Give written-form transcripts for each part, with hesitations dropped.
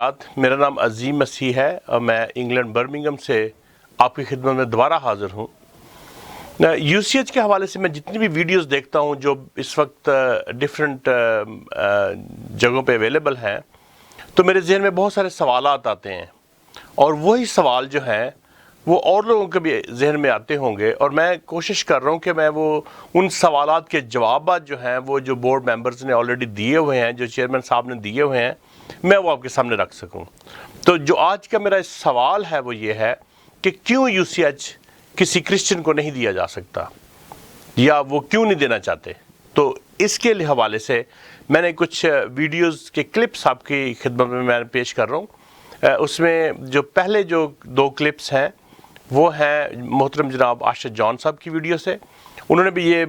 میرا نام عظیم مسیح ہے اور میں انگلینڈ برمنگھم سے آپ کی خدمت میں دوبارہ حاضر ہوں۔ یو سی ایچ کے حوالے سے میں جتنی بھی ویڈیوز دیکھتا ہوں جو اس وقت ڈفرینٹ جگہوں پہ اویلیبل ہیں، تو میرے ذہن میں بہت سارے سوالات آتے ہیں، اور وہی سوال جو ہیں وہ اور لوگوں کے بھی ذہن میں آتے ہوں گے، اور میں کوشش کر رہا ہوں کہ میں وہ ان سوالات کے جوابات جو ہیں وہ جو بورڈ ممبرز نے آلریڈی دیے ہوئے ہیں، جو چیئرمین صاحب نے دیے ہوئے ہیں، میں وہ آپ کے سامنے رکھ سکوں۔ تو جو آج کا میرا سوال ہے وہ یہ ہے کہ کیوں یو سی ایچ کسی کرسچن کو نہیں دیا جا سکتا، یا وہ کیوں نہیں دینا چاہتے۔ تو اس کے حوالے سے میں نے کچھ ویڈیوز کے کلپس آپ کی خدمت میں پیش کر رہا ہوں۔ اس میں جو پہلے جو 2 کلپس ہیں وہ ہیں محترم جناب آشا جان صاحب کی ویڈیو سے۔ انہوں نے بھی یہ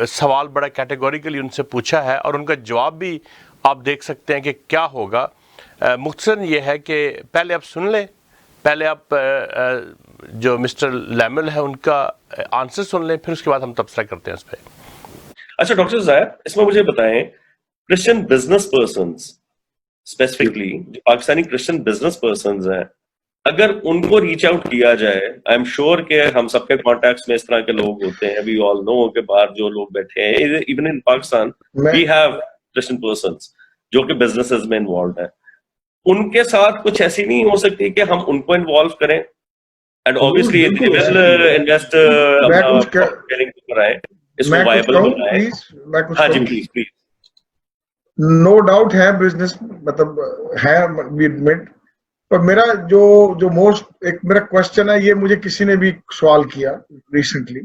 سوال بڑا کیٹیگوریکلی ان سے پوچھا ہے، اور ان کا جواب بھی آپ دیکھ سکتے ہیں کہ کیا ہوگا۔ مختصراً یہ ہے کہ پہلے آپ سن لیں، پہلے آپ جو مسٹر لیمل ہے ان کا آنسر سن لیں، پھر اس کے بعد ہم تبصرہ کرتے ہیں اس پہ۔ اچھا ڈاکٹر زید، اس میں مجھے بتائیں، کرسچن بزنس پرسنز اسپیسیفکلی جو پاکستانی کرسچن بزنس پرسنز ہیں، اگر ان کو ریچ آؤٹ کیا جائے، آئی ایم شیور کہ ہم سب کے کانٹیکٹس میں اس طرح کے لوگ ہوتے ہیں، وی آل نو کہ باہر جو لوگ بیٹھے ہیں، even in Pakistan we have Christian persons جو کہ بزنسز میں انوالوڈ ہیں، ان کے ساتھ کچھ ایسی نہیں ہو سکتی کہ ہم ان کو انوالو کریں and obviously they will invest اس کو وائبل بنائیں۔ ہاں جی پلیز پلیز۔ نو ڈاؤٹ ہے بزنس مطلب ہے، پر میرا جو موسٹ ایک میرا کوشچن ہے، یہ مجھے کسی نے بھی سوال کیا ریسنٹلی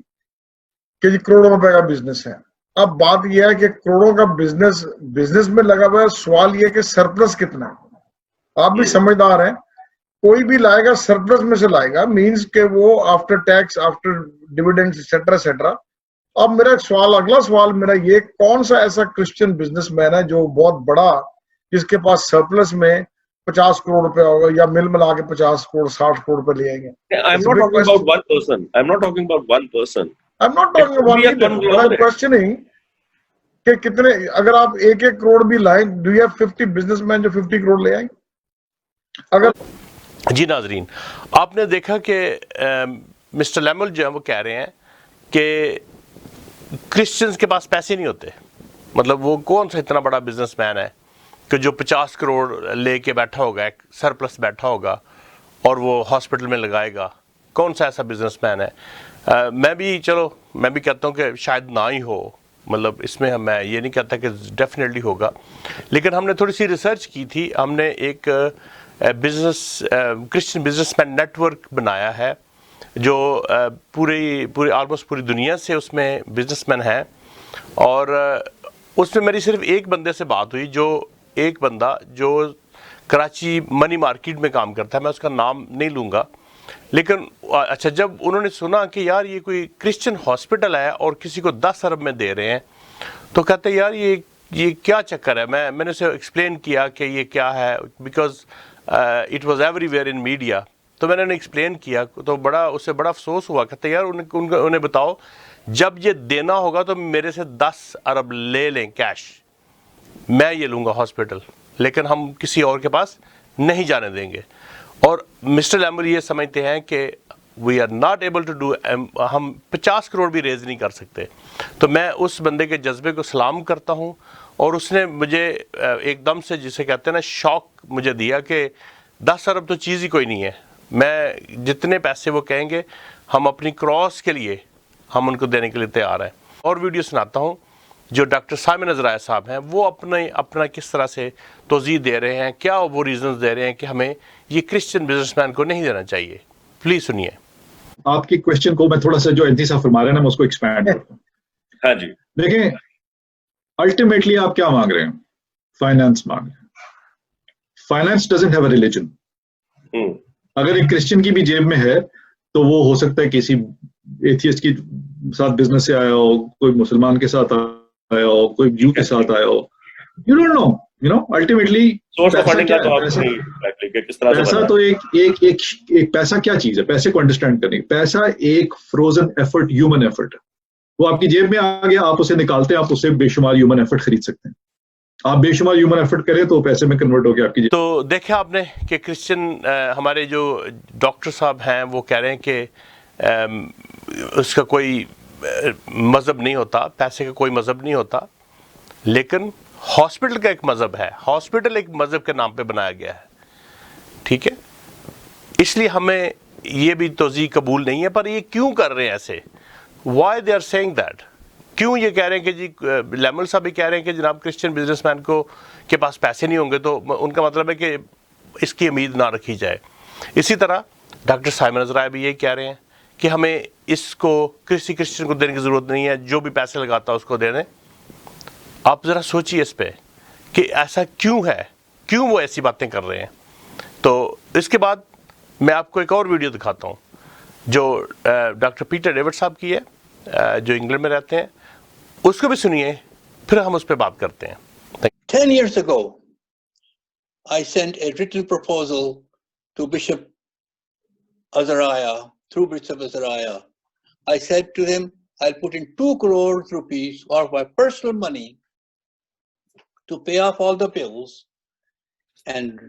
کہ جی کروڑوں روپے کا بزنس ہے۔ اب بات یہ ہے کہ کروڑوں کا بزنس میں لگا ہوا ہے، سوال یہ کہ سرپلس کتنا ہے۔ آپ بھی سمجھدار ہیں، کوئی بھی لائے گا سرپلس میں سے لائے گا، مینز کہ وہ after tax, after dividend etcetera etcetera. اب میرا سوال، اگلا سوال میرا یہ، کون سا ایسا کرسچن بزنس مین ہے جو بہت بڑا، جس کے پاس سرپلس میں 50 کروڑ روپے ہوگا، یا مل ملا کے 50 کروڑ 60 کروڑ روپے لے آئیں گے؟ I'm not talking about one person. I'm not talking about one person. I'm not talking about either. I'm questioning کہ کتنے، اگر آپ 1 کروڑ بھی لائیں، do you have 50 business man جو 50 کروڑ لے آئیں؟ اگر جی ناظرین، آپ نے دیکھا کہ مسٹر لیمل جو ہیں وہ کہہ رہے ہیں کہ کرسچنز کے پاس پیسے نہیں ہوتے۔ مطلب وہ کون سا اتنا بڑا بزنس مین ہے کہ جو 50 کروڑ لے کے بیٹھا ہوگا، ایک سرپلس بیٹھا ہوگا، اور وہ ہاسپٹل میں لگائے گا؟ کون سا ایسا بزنس مین ہے؟ میں بھی کہتا ہوں کہ شاید نہ ہی ہو، مطلب اس میں میں یہ نہیں کہتا کہ ڈیفینیٹلی ہوگا، لیکن ہم نے تھوڑی سی ریسرچ کی تھی۔ ہم نے ایک Christian businessman network بنایا ہے جو پوری آلموسٹ پوری دنیا سے اس میں بزنس مین ہیں، اور اس میں میری صرف ایک بندے سے بات ہوئی، جو ایک بندہ جو کراچی منی مارکیٹ میں کام کرتا ہے، میں اس کا نام نہیں لوں گا، لیکن اچھا جب انہوں نے سنا کہ یار یہ کوئی کرسچن ہاسپٹل ہے اور کسی کو 10 ارب میں دے رہے ہیں، تو کہتے یار یہ کیا چکر ہے۔ میں نے اسے ایکسپلین کیا کہ یہ کیا ہے، because it was every where in media. تو میں نے انہیں ایکسپلین کیا تو اسے بڑا افسوس ہوا، کہتے یار انہیں بتاؤ جب یہ دینا ہوگا تو میرے سے 10 ارب لے لیں کیش، میں یہ لوں گا ہاسپٹل، لیکن ہم کسی اور کے پاس نہیں جانے دیں گے۔ اور مسٹر لیمل یہ سمجھتے ہیں کہ we are not able to do, ہم 50 کروڑ بھی ریز نہیں کر سکتے۔ تو میں اس بندے کے جذبے کو سلام کرتا ہوں، اور اس نے مجھے ایک دم سے جسے کہتے ہیں نا شوق مجھے دیا کہ 10 ارب تو چیز ہی کوئی نہیں ہے، میں جتنے پیسے وہ کہیں گے ہم اپنی کراس کے لیے ہم ان کو دینے کے لیے تیار ہیں۔ اور ویڈیو سناتا ہوں جو ڈاکٹر سائمن عزرائے صاحب ہیں، وہ اپنا کس طرح سے توضیح دے رہے ہیں، کیا وہ ریزنز دے رہے ہیں کہ ہمیں یہ کرسچن بزنس مین کو نہیں دینا چاہیے۔ پلیز سنیے۔ آپ کی کوشچن کو میں تھوڑا سا جو انتی صاحب فرما رہے ہیں نا، میں اس کو ایکسپینڈ کرتا ہوں۔ ہاں جی دیکھیں، الٹیمیٹلی آپ کیا مانگ رہے ہیں؟ فائنانس مانگ رہے ہیں۔ Finance doesn't have a religion. اگر ایک کرسچن کی بھی جیب میں ہے تو وہ ہو سکتا ہے کسی ایتھیسٹ کے ساتھ بزنس سے آیا ہو، کوئی مسلمان کے ساتھ آیا ہو، کوئی جیو کے ساتھ آیا ہو، you don't know, you know ultimately پیسہ تو ایک پیسہ کیا چیز ہے؟ پیسے کو انڈرسٹینڈ کریں، پیسہ ایک فروزن ایفرٹ، ہیومن ایفرٹ ہے۔ وہ آپ کی جیب میں آ گیا، آپ اسے نکالتے ہیں، آپ اسے بے شمار ہیومن ایفرٹ خرید سکتے ہیں۔ آپ بے شمار ہیومن ایفرٹ کریں تو پیسے میں کنورٹ ہو کے آپ کی. تو دیکھا آپ نے کہ کرسچن ہمارے جو ڈاکٹر صاحب ہیں وہ کہہ رہے ہیں کہ اس کا کوئی مذہب نہیں ہوتا، پیسے کا کوئی مذہب نہیں ہوتا، لیکن ہاسپٹل کا ایک مذہب ہے، ہاسپٹل ایک مذہب کے نام پہ بنایا گیا ہے، ٹھیک ہے. اس لیے ہمیں یہ بھی توضیح قبول نہیں ہے. پر یہ کیوں کر رہے ہیں ایسے؟ Why they are seeing that? کیوں یہ کہہ رہے ہیں کہ جی لیمل صاحب بھی کہہ رہے ہیں کہ جناب کرسچن بزنس مین کو کے پاس پیسے نہیں ہوں گے، تو ان کا مطلب ہے کہ اس کی امید نہ رکھی جائے. اسی طرح ڈاکٹر سائمن عزرائے بھی یہی کہہ رہے ہیں کہ ہمیں اس کو کسی کرسچن کو دینے کی ضرورت نہیں ہے، جو بھی پیسے لگاتا ہے اس کو دے دیں. آپ ذرا سوچیے اس پہ کہ ایسا کیوں ہے، کیوں وہ ایسی باتیں کر رہے ہیں. تو اس کے بعد میں آپ کو ایک اور ویڈیو دکھاتا ہوں جو ڈاکٹر پیٹر ڈیوڈ صاحب کی ہے، جو انگلینڈ میں رہتے ہیں. اس کو بھی سنیے، پھر ہم اس پہ بات کرتے ہیں. 10 years ago, I sent a written proposal to Bishop Azariah, through Bishop Azariah. I said to him, I'll put in 2 crore rupees or my personal money to pay off all the bills and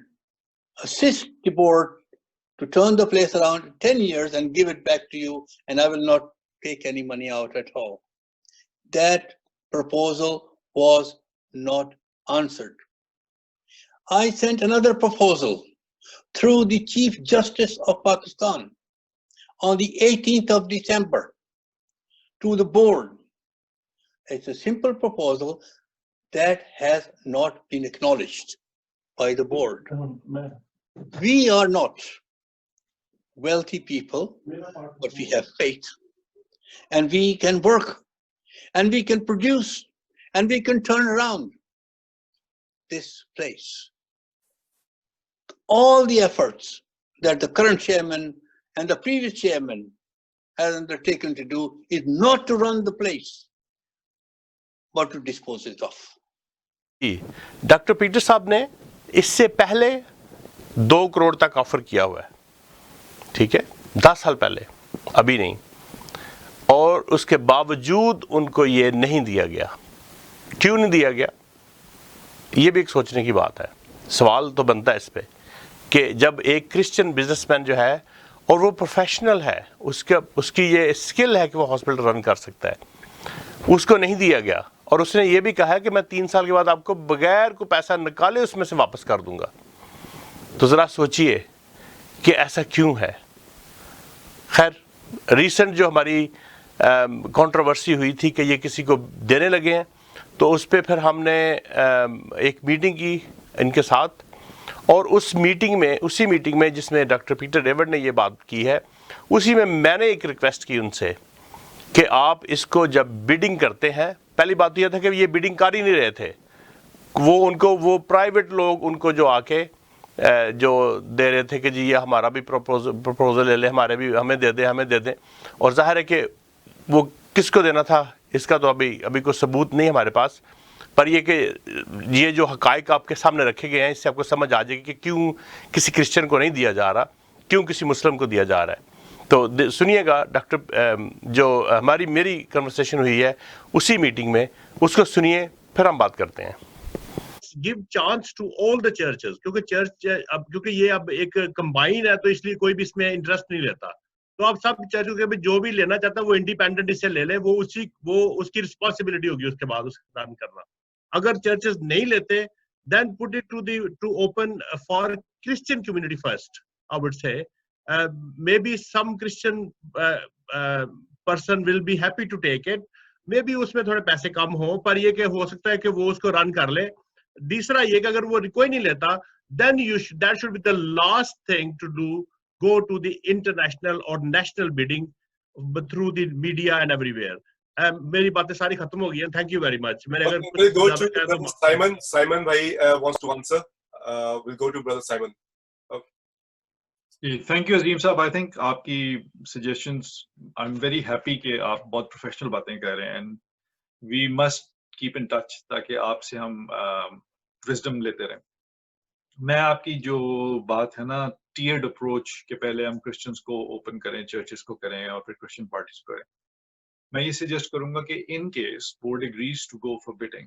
assist the board to turn the place around 10 years and give it back to you, and I will not take any money out at all. That proposal was not answered. I sent another proposal through the Chief Justice of Pakistan on the 18th of December to the board. It's a simple proposal that has not been acknowledged by the board. We are not wealthy people, but we have faith, and we can work, and we can produce, and we can turn around this place. All the efforts that the current chairman and the previous chairman has undertaken to do is not to run the place, but to dispose it off. Doctor Peter صاحب نے اس سے پہلے 2 کروڑ تک offer کیا ہوا ہے، ٹھیک ہے، 10 سال پہلے، ابھی نہیں. اور اس کے باوجود ان کو یہ نہیں دیا گیا. کیوں نہیں دیا گیا؟ یہ بھی ایک سوچنے کی بات ہے. سوال تو بنتا ہے اس پہ کہ جب ایک کرسچن بزنس مین جو ہے اور وہ پروفیشنل ہے، اس کی یہ اسکل ہے کہ وہ ہاسپٹل رن کر سکتا ہے، اس کو نہیں دیا گیا. اور اس نے یہ بھی کہا ہے کہ میں 3 سال کے بعد آپ کو بغیر کوئی پیسہ نکالے اس میں سے واپس کر دوں گا. تو ذرا سوچئے کہ ایسا کیوں ہے. خیر، ریسنٹ جو ہماری کنٹروورسی ہوئی تھی کہ یہ کسی کو دینے لگے ہیں، تو اس پہ پھر ہم نے ایک میٹنگ کی ان کے ساتھ، اور اسی میٹنگ میں جس میں ڈاکٹر پیٹر ڈیوڈ نے یہ بات کی ہے، اسی میں میں نے ایک ریکویسٹ کی ان سے کہ آپ اس کو جب بیڈنگ کرتے ہیں، پہلی بات یہ تھا کہ یہ بیڈنگ کر ہی نہیں رہے تھے، وہ پرائیویٹ لوگ ان کو جو آ کے جو دے رہے تھے کہ جی یہ ہمارا بھی پروپوزل لے لیں، ہمیں دے دیں. اور ظاہر ہے کہ وہ کس کو دینا تھا اس کا تو ابھی کوئی ثبوت نہیں ہمارے پاس. پر یہ کہ یہ جو حقائق آپ کے سامنے رکھے گئے ہیں، اس سے آپ کو سمجھ آ جائے گی کہ کیوں کسی کرسچن کو نہیں دیا جا رہا، کیوں کسی مسلم کو دیا جا رہا ہے. تو سنیے گا ڈاکٹر جو میری کنورسیشن ہوئی ہے اسی میٹنگ میں، اس کو سنیے، پھر ہم بات کرتے ہیں. give chance to all the churches, کیونکہ یہ اب ایک کمبائن ہے، تو اس لیے کوئی بھی اس میں انٹرسٹ نہیں لیتا. تو آپ سب چرچوں کے جو بھی لینا چاہتا ہے وہ انڈیپینڈنٹ اس سے لے لے، وہ اس کی رسپانسبلٹی ہوگی اس کے بعد اس کا کام کرنا. اگر چرچز نہیں لیتے then put it to open for Christian community first, I would say. Maybe some Christian person will be happy to take it. Maybe اس میں تھوڑے پیسے کم ہوں، پر یہ کہ ہو سکتا ہے کہ وہ اس کو رن کر لے. دوسرا یہ کہ اگر وہ کوئی نہیں لیتا then that should be the last thing to do, go to the international or national bidding through the media and everywhere. میری باتیں ساری ختم ہو گئی ہیں. Thank you very much. میں نے اگر Simon bhai wants to answer. We'll go to brother Simon. Thank you Azeem sahab. I think آپ کی suggestions, I am very happy کہ آپ بہت پروفیشنل باتیں کر رہے ہیں، and we must keep in touch تاکہ آپ سے ہم وزڈم لیتے رہیں. میں آپ کی جو بات ہے نا ٹیئرڈ اپروچ کہ پہلے ہم کرسچنس کو اوپن کریں، چرچز کو کریں اور پھر کرسچن پارٹیز کو کریں، میں یہ سجیسٹ کروں گا کہ in case board agrees to go for bidding,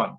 1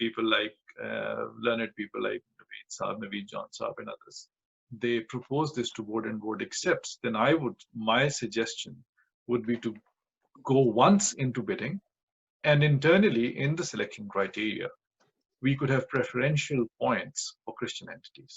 people like learned people like Naveed Saab, Naveed John Saab and others, they propose this to board and board accepts, then my suggestion would be to go once into bidding, and internally in the selection criteria we could have preferential points for Christian entities,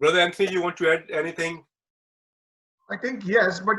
Brother Anthony, you want to add anything? I think yes, but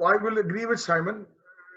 I will agree with Simon.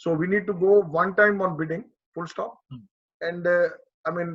So we need to go one time on bidding, full stop. And I mean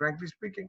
frankly speaking.